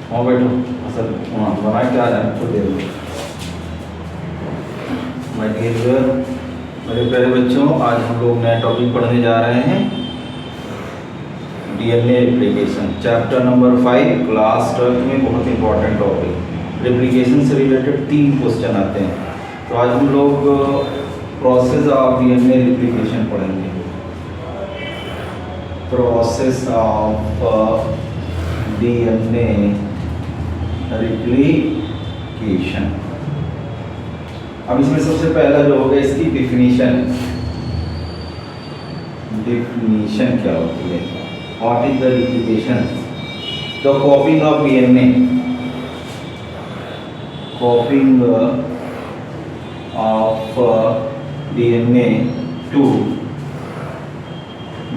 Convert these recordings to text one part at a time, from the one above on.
हाँ बैठो। असल हाँ बना क्या है तो दे दो। माय डियर मेरे प्यारे बच्चों, आज हम लोग नया टॉपिक पढ़ने जा रहे हैं। DNA replication, chapter number 5, class 12 में बहुत इंपॉर्टेंट टॉपिक। रिप्लिकेशन से रिलेटेड 3 क्वेश्चन आते हैं। तो आज हम लोग प्रोसेस ऑफ डीएनए रिप्लिकेशन पढ़ेंगे। Process of DNA replication. अब इसमें सबसे पहला जो होगा इसकी डिफिनीशन क्या होती है। What is the replication? The copying of DNA, copying of DNA to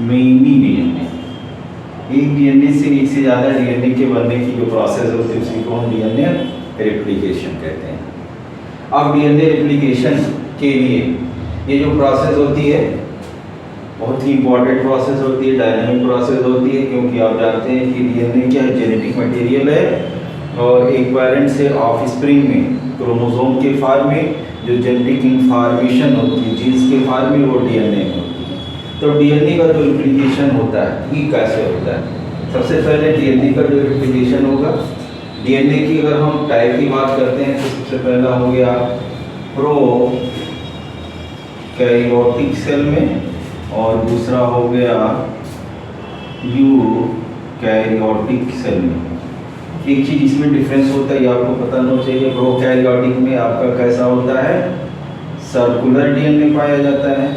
many DNA. एक डीएनए से एक से ज़्यादा डीएनए के बनने की जो प्रोसेस होती है उसी को हम डीएनए रिप्लिकेशन कहते हैं। अब डीएनए रिप्लिकेशन के लिए ये जो प्रोसेस होती है बहुत ही इंपॉर्टेंट प्रोसेस होती है, डायनामिक प्रोसेस होती है, क्योंकि आप जानते हैं कि डीएनए क्या है, जेनेटिक मटेरियल है और एक पेरेंट से ऑफस्प्रिंग में क्रोमोसोम के फॉर्म में जो जेनेटिक इंफॉर्मेशन होती है जीन्स के फॉर्म में वो डीएनए में होती है। तो डीएनए का जो रिप्लिकेशन होता है ये कैसे होता है? सबसे पहले डीएनए का जो रिप्लिकेशन होगा, डीएनए की अगर हम टाइप की बात करते हैं तो सबसे पहला हो गया प्रो कैरियोटिक सेल में और दूसरा हो गया यू कैरियोटिक सेल में। एक चीज़ इसमें डिफरेंस होता है, ये आपको पता होना चाहिए। प्रो कैरियोटिक में आपका कैसा होता है, सर्कुलर डीएनए पाया जाता है,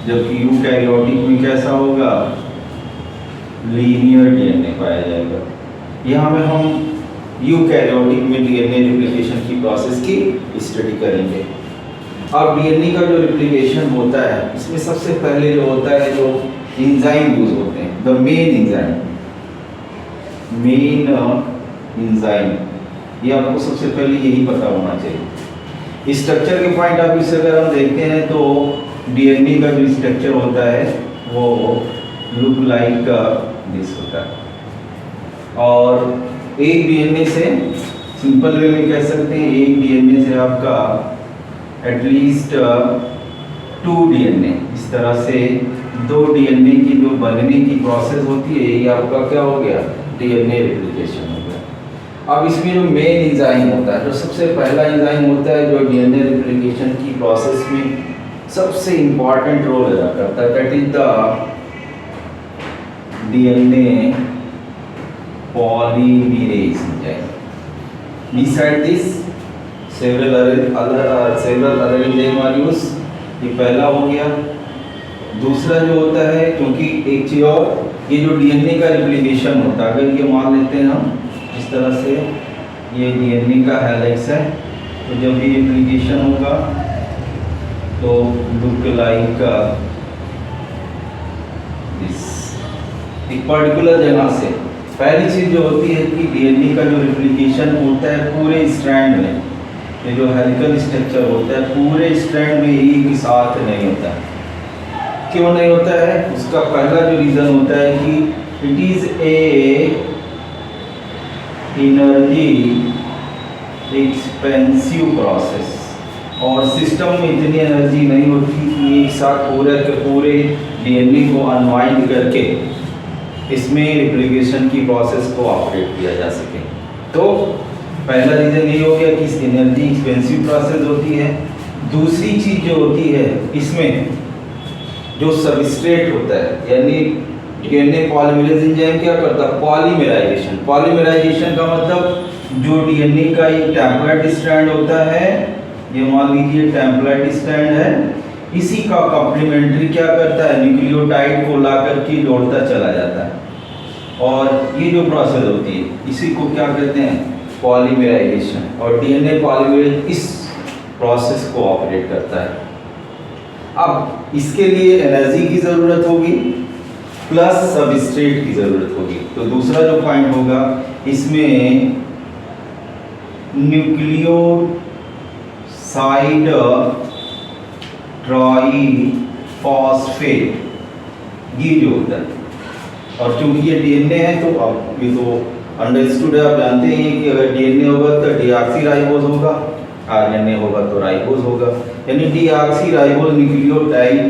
जबकि यू कैरियोटिक में कैसा होगा, लीनियर डीएनए पाया जाएगा। यहाँ में हम यू कैरियोटिक में डीएनए रिप्लिकेशन की प्रोसेस की स्टडी करेंगे। अब डीएनए का जो रिप्लिकेशन होता है इसमें सबसे पहले जो होता है जो एंजाइम यूज होते हैं, द मेन एंजाइम, ये आपको सबसे पहले यही पता होना चाहिए। स्ट्रक्चर के पॉइंट ऑफ व्यू से अगर हम देखते हैं तो डीएनए का जो स्ट्रक्चर होता है वो लुक लाइक दिस होता है। और एक डीएनए से सिंपल वे में कह सकते हैं एक डीएनए से आपका एटलीस्ट 2 डीएनए, इस तरह से 2 डीएनए की जो बनने की प्रोसेस होती है ये आपका क्या हो गया, डीएनए रिप्लिकेशन हो गया। अब इसमें जो मेन एंजाइम होता है, जो सबसे पहला एंजाइम होता है जो डीएनए रिप्लिकेशन की प्रोसेस में सबसे इंपॉर्टेंट रोल अदा करता है, that is the DNA polymerase enzyme. Beside this several other enzyme are used। ये पहला हो गया। दूसरा जो होता है, क्योंकि एक चीज और, ये जो डीएनए का रिप्लिकेशन होता है, अगर ये मान लेते हैं हम इस तरह से, ये डीएनए का हेलिक्स है, तो जब ये रिप्लिकेशन होगा तो लुक लाइक दिस। एक पर्टिकुलर जगह से पहली चीज जो होती है कि डीएनए का जो रिप्लिकेशन होता है पूरे स्ट्रैंड में, ये जो हेलिकल स्ट्रक्चर होता है पूरे स्ट्रैंड में एक साथ नहीं होता है। क्यों नहीं होता है? उसका पहला जो रीजन होता है कि it is a energy expensive process, और सिस्टम में इतनी एनर्जी नहीं होती कि एक साथ पूरे के पूरे डीएनए को अनवाइंड करके इसमें रिप्लिकेशन की प्रोसेस को ऑपरेट किया जा सके। तो पहला रीजन ये हो गया कि एनर्जी एक्सपेंसिव प्रोसेस होती है। दूसरी चीज जो होती है इसमें जो सबस्ट्रेट होता है, यानी डीएनए पॉलीमरेज एंजाइम क्या करता है, पॉलीमराइजेशन। पॉलीमराइजेशन का मतलब जो डीएनए का एक टेम्पलेट स्ट्रैंड होता है, ये मान लीजिए टेम्पलेट स्ट्रैंड है, इसी का कॉम्प्लीमेंट्री क्या करता है, न्यूक्लियोटाइड को ला करके जोड़ता चला जाता है। और ये जो प्रोसेस होती है इसी को क्या कहते हैं, पॉलीमराइजेशन। और डीएनए पॉलीमरेज इस प्रोसेस को ऑपरेट करता है। अब इसके लिए एनर्जी की ज़रूरत होगी प्लस सबस्ट्रेट की ज़रूरत होगी। तो दूसरा जो पॉइंट होगा इसमें न्यूक्लियोसाइड ट्राइफॉस्फेट ये जो होता है, और चूंकि ये डीएनए है तो अब ये तो अंडरस्टूड है, आप जानते हैं कि अगर डीएनए होगा तो डीऑक्सीराइबोज होगा, आरएनए होगा तो राइबोज होगा। यानी डीऑक्सीराइबोज न्यूक्लियोटाइड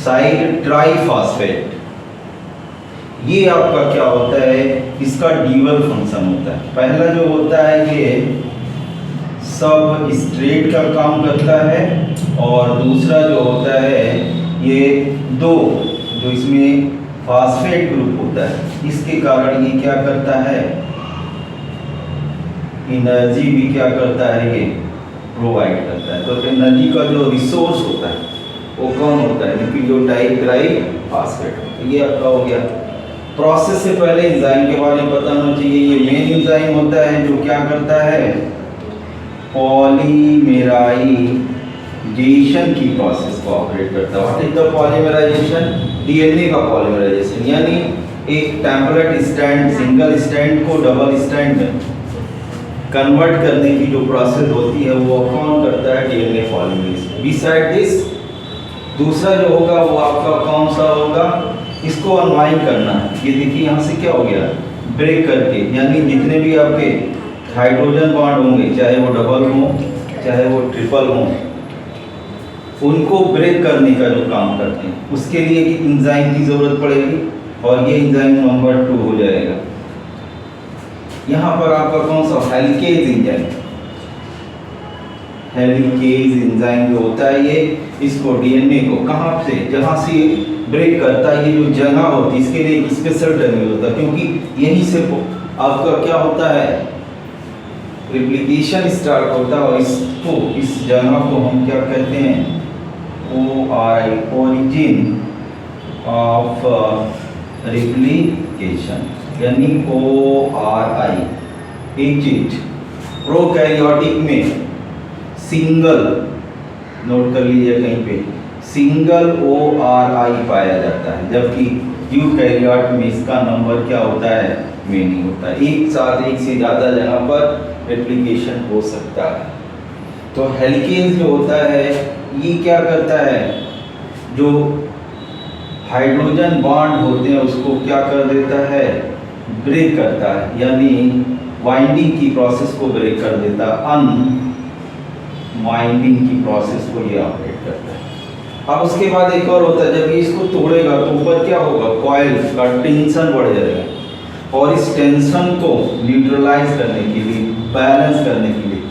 साइड ट्राइफॉस्फेट, ये आपका क्या होता है, इसका ड्यूअल फंक्शन होता है। पहला जो होता है ये सब स्ट्रेट का काम करता है, और दूसरा जो होता है ये दो जो इसमें फास्फेट ग्रुप होता है, इसके कारण ये क्या करता है, एनर्जी भी क्या करता है, ये प्रोवाइड करता है। तो एनर्जी का जो रिसोर्स होता है वो कौन होता है, न्यूक्लियोटाइड ट्राइफॉस्फेट। ये आपका हो गया। प्रोसेस से पहले एंजाइम के बारे में पता होना चाहिए। ये मेन एंजाइम होता है जो क्या करता है, पॉलीमेराइजेशन की प्रोसेस को ऑपरेट करता है। What is the polymerization, DNA का पॉलीमेराइजेशन, यानी एक टेम्पलेट स्टैंड, सिंगल स्टैंड को डबल स्टैंड में कन्वर्ट करने की जो प्रोसेस होती है वो कौन करता है, डीएनए पॉलीमरेज। बिसाइड दिस दूसरा जो होगा वो आपका कौन सा होगा, इसको अनवाइंड करना है। ये देखिए यहाँ से क्या हो गया, ब्रेक करके, यानी जितने भी आपके हाइड्रोजन बॉन्ड होंगे, चाहे वो डबल हो चाहे वो ट्रिपल हो, उनको ब्रेक करने का जो काम करते हैं, उसके लिए एंजाइम की जरूरत पड़ेगी, और ये एंजाइम नंबर 2 हो जाएगा। यहाँ पर आपका कौन सा, हेलिकेज एंजाइम। हेलिकेज एंजाइम जो होता है ये इसको डीएनए को कहाँ से, जहाँ से ब्रेक करता है, ये जो जगह होती है इसके लिए एक स्पेशल टर्म होता है, क्योंकि यहीं से आपका क्या होता है, रिप्लिकेशन स्टार्ट होता है, और इसको, इस जगह को हम क्या कहते हैं, ORI, ओरिजिन ऑफ रिप्लिकेशन, यानी ORI। एक चीज प्रोकैरियोटिक में सिंगल, नोट कर लीजिए कहीं पे, सिंगल ORI पाया जाता है, जबकि यूकैरियोट में इसका नंबर क्या होता है, मेनी होता है। एक साथ एक से ज़्यादा जगह पर रेप्लिकेशन हो सकता है। तो हेलिकेज जो होता है ये क्या करता है, जो हाइड्रोजन बॉन्ड होते हैं उसको क्या कर देता है, ब्रेक करता है, यानी वाइंडिंग की प्रोसेस को ब्रेक कर देता है, अनवाइंडिंग की प्रोसेस को ये ऑपरेट करता है। अब उसके बाद एक और होता है, जब ये इसको तोड़ेगा तो ऊपर क्या होगा, कॉइल का टेंशन बढ़ जाएगा, और इस टेंशन को न्यूट्रलाइज करने के लिए, बैलेंस करने के लिए,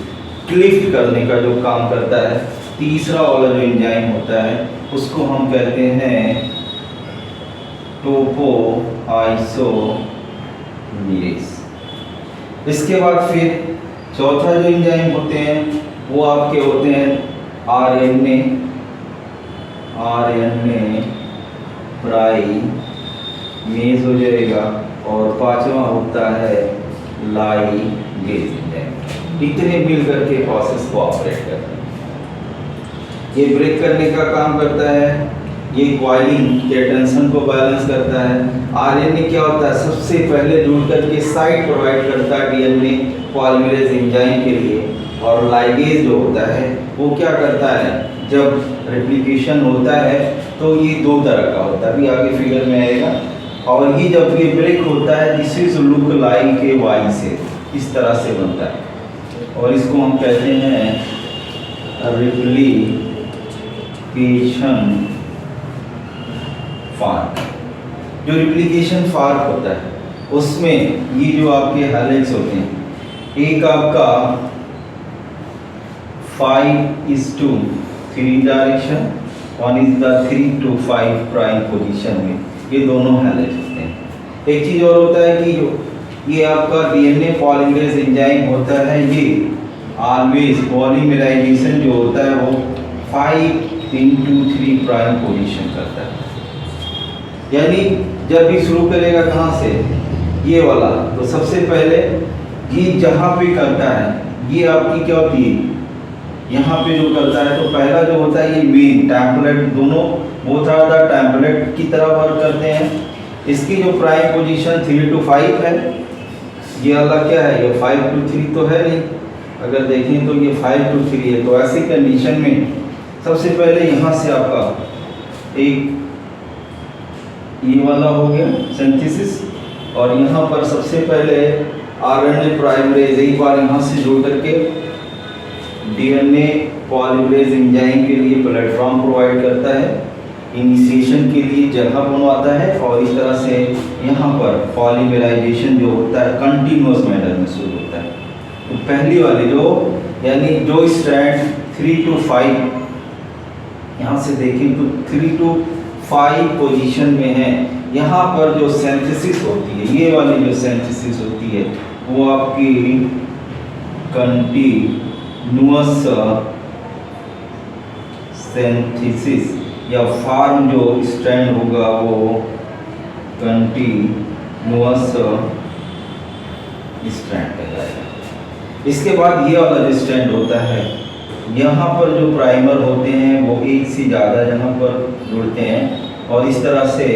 क्लिफ्ट करने का जो काम करता है तीसरा वाला जो एंजाइम होता है उसको हम कहते हैं टोपो आइसोमेरेज। इसके बाद फिर चौथा जो एंजाइम होते हैं वो आपके होते हैं आरएनए प्राइमेज हो जाएगा, और पांचवा होता है लाइगेज एंजाइम। इतने मिल करके प्रोसेस को ऑपरेट करते हैं। ये ब्रेक करने का काम करता है, ये कॉइलिंग के टेंशन को बैलेंस करता है। आरएनए क्या होता है, सबसे पहले जुड़ करके साइट प्रोवाइड करता है डीएनए पॉलीमरेज एंजाइम के लिए, और लाइगेज जो होता है वो क्या करता है, जब रेप्लिकेशन होता है तो ये दो तरह का होता है, अभी आगे फिगर में आएगा। और ये जब ये ब्रेक होता है this is look like a Y से, इस तरह से बनता है, और इसको हम कहते हैं रेप्लिकेशन फार्क। जो रेप्लिकेशन फार्क होता है उसमें ये जो आपके हेलिक्स होते हैं, एक आपका 5:3 direction, 1 is the 3 to 5 prime position में, ये दोनों हेलिक्स होते हैं। एक चीज और होता है कि ये आपका डीएनए पॉलीमरेज एंजाइम होता है, ये ऑलवेज पॉलीमराइजेशन जो होता है वो 5:3 प्राइम पोजीशन करता है। यानी जब भी शुरू करेगा कहाँ से, ये वाला, तो सबसे पहले ये जहाँ पे करता है ये आपकी क्या होती है, यहाँ पे जो करता है, तो पहला जो होता है ये मेन टेम्पलेट, दोनों बोथ आर द टेम्पलेट की तरह वर्क करते हैं। इसकी जो प्राइम पोजीशन 3 to 5 है, ये वाला क्या है, ये 5 to 3 तो है नहीं, अगर देखें तो ये 5 to 3 है। तो ऐसी कंडीशन में सबसे पहले यहाँ से आपका एक ये वाला हो गया सिंथेसिस, और यहाँ पर सबसे पहले आरएनए प्राइमरेज एक बार यहाँ से जुड़ करके डीएनए पॉलीमरेज एंजाइम के लिए प्लेटफॉर्म प्रोवाइड करता है, इनिशिएशन के लिए जगह बनवाता है और इस तरह से यहाँ पर पॉलीमराइजेशन जो होता है कंटिन्यूअस मैनर में शुरू होता है। तो पहली वाली जो यानी जो स्ट्रैंड 3 to 5 यहाँ से देखें तो 3 to 5 पोजीशन में है, यहाँ पर जो सिंथेसिस होती है, ये वाली जो सिंथेसिस होती है वो आपकी कंटिन्यूअस सिंथेसिस या फॉर्म जो स्ट्रैंड होगा वो कंटिन्यूअस स्ट्रैंड कहलाएगा। इसके बाद ये वाला जो स्ट्रैंड होता है, यहाँ पर जो प्राइमर होते हैं वो एक से ज़्यादा यहाँ पर जुड़ते हैं और इस तरह से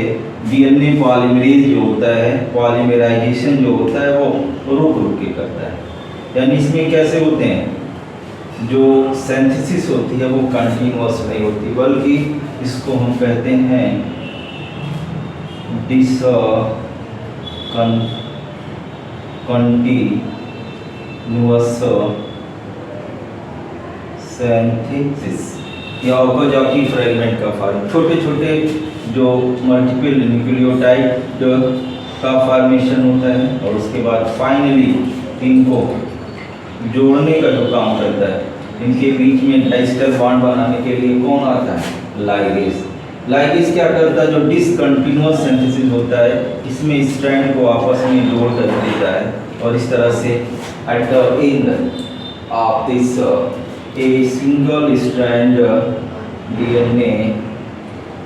डीएनए पॉलीमरेज जो होता है, पॉलीमराइजेशन जो होता है वो रुक रुक के करता है। यानी इसमें कैसे होते हैं, जो सिंथेसिस होती है वो कंटिन्यूअस नहीं होती, बल्कि इसको हम कहते हैं कंटिन्यूअस सिंथेसिस या ऑर्गोजॉकी फ्रेगमेंट का फॉर्म। छोटे छोटे जो मल्टीपल न्यूक्लियोटाइड का फॉर्मेशन होता है और उसके बाद फाइनली इनको जोड़ने का जो काम करता है, इनके बीच में डाइस्टर बॉन्ड बनाने के लिए कौन आता है, लाइगेज। लाइगेज क्या करता है, जो डिसकंटिन्यूअस सिंथेसिस होता है इसमें स्ट्रैंड को आपस में जोड़ कर देता है और इस तरह से at the end of this a single strand DNA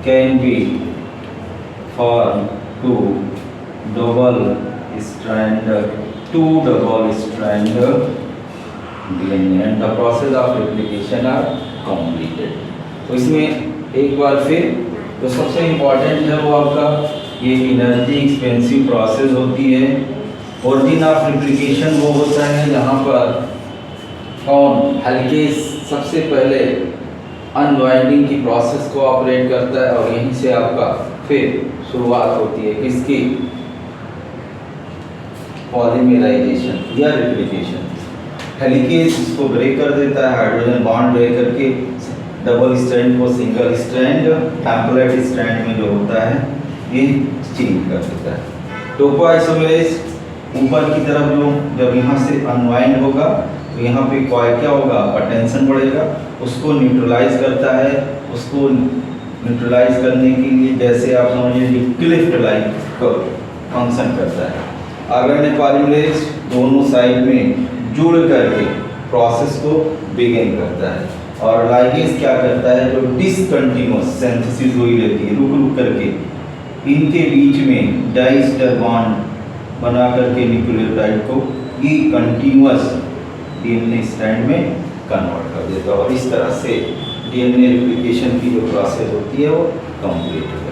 can be formed to double strand DNA and the process of replication are completed। तो इसमें एक बार फिर तो सबसे इम्पोर्टेंट है वो आपका ये एनर्जी एक्सपेंसिव प्रोसेस होती है। ऑरिजिन ऑफ रिप्लिकेशन वो होता है जहाँ पर कौन हेलिकेज सबसे पहले अनवाइंडिंग की प्रोसेस को ऑपरेट करता है और यहीं से आपका फिर शुरुआत होती है किसकी, पॉलीमराइजेशन या रिप्लिकेशन। हेलिकेज इसको ब्रेक कर देता है, हाइड्रोजन बॉन्ड ब्रेक करके डबल स्ट्रैंड को सिंगल स्ट्रैंड, टेम्पलेट स्ट्रैंड में जो होता है ये चेंज कर देता है। टोपोआइसोमेरेज ऊपर की तरफ जो जब यहाँ से अनवाइंड होगा तो यहाँ पे क्या होगा, आपका टेंशन बढ़ेगा, उसको न्यूट्रलाइज करता है। उसको न्यूट्रलाइज करने के लिए जैसे आप समझिए क्लिफ्ट लाइक फंक्शन करता है। आरएनए पॉलीमरेज दोनों साइड में जुड़ करके प्रोसेस को बिगिन करता है और लाइगेज क्या करता है, जो डिसकंटिन्यूअस सिंथेसिस हुई रहती है रुक रुक करके, इनके बीच में डाइस्टर बॉन्ड बना करके न्यूक्लियोटाइड को ये कंटिन्यूअस डीएनए स्ट्रैंड में कन्वर्ट कर देता है और इस तरह से डीएनए रिप्लिकेशन की जो प्रोसेस होती है वो कंप्लीट हो जाती है।